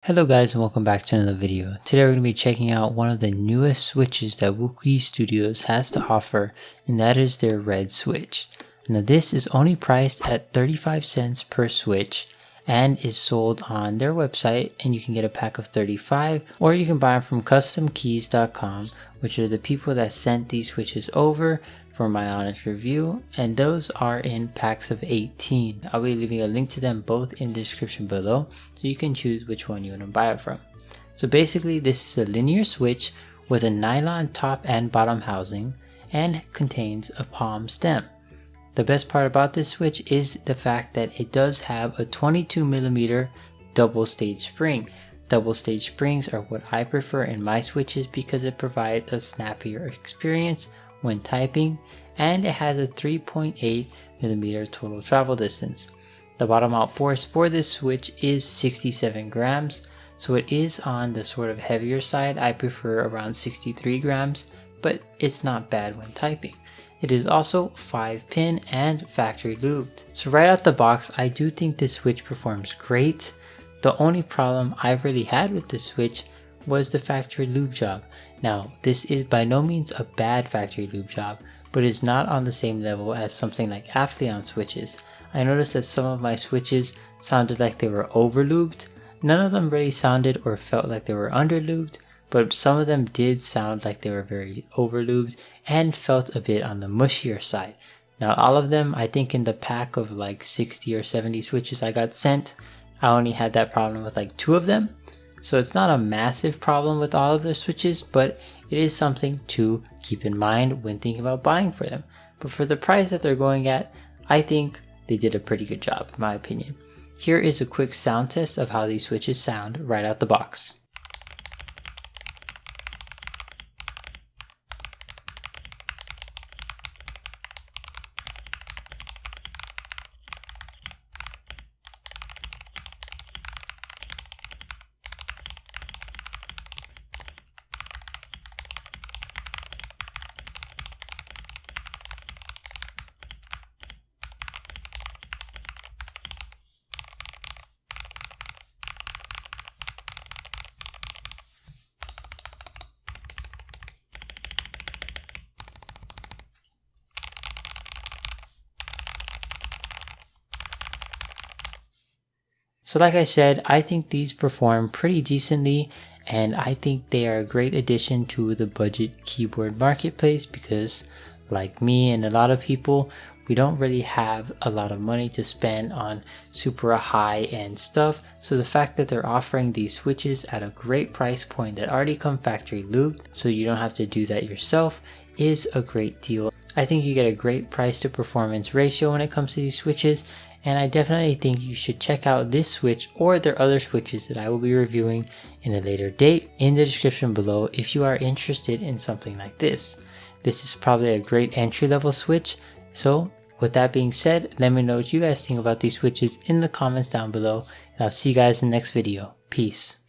Hello guys and welcome back to another video. Today we're going to be checking out one of the newest switches that Wuque Studios has to offer, and that is their red switch. Now this is only priced at 35 cents per switch and is sold on their website, and you can get a pack of 35 or you can buy them from customkeys.com, which are the people that sent these switches over for my honest review, and those are in packs of 18. I'll be leaving a link to them both in the description below so you can choose which one you want to buy it from. So basically this is a linear switch with a nylon top and bottom housing and contains a palm stem. The best part about this switch is the fact that it does have a 22mm double stage spring. Double stage springs are what I prefer in my switches because it provides a snappier experience when typing, and it has a 3.8mm total travel distance. The bottom out force for this switch is 67 grams, so it is on the sort of heavier side. I prefer around 63 grams, but it's not bad when typing. It is also 5-pin and factory lubed. So right out the box, I do think this switch performs great. The only problem I've really had with this switch was the factory lube job. Now, this is by no means a bad factory lube job, but it's not on the same level as something like Aphelion switches. I noticed that some of my switches sounded like they were over lubed. None of them really sounded or felt like they were under lubed, but some of them did sound like they were very over lubed and felt a bit on the mushier side. Now, all of them, I think in the pack of like 60 or 70 switches I got sent, I only had that problem with like 2 of them. So it's not a massive problem with all of their switches, but it is something to keep in mind when thinking about buying for them. But for the price that they're going at, I think they did a pretty good job in my opinion. Here is a quick sound test of how these switches sound right out the box. So like I said, I think these perform pretty decently, and I think they are a great addition to the budget keyboard marketplace because, like me and a lot of people, we don't really have a lot of money to spend on super high-end stuff. So the fact that they're offering these switches at a great price point that already come factory lubed, so you don't have to do that yourself, is a great deal. I think you get a great price to performance ratio when it comes to these switches, and I definitely think you should check out this switch or their other switches that I will be reviewing in a later date in the description below if you are interested in something like this. This is probably a great entry level switch. So with that being said, let me know what you guys think about these switches in the comments down below, and I'll see you guys in the next video. Peace.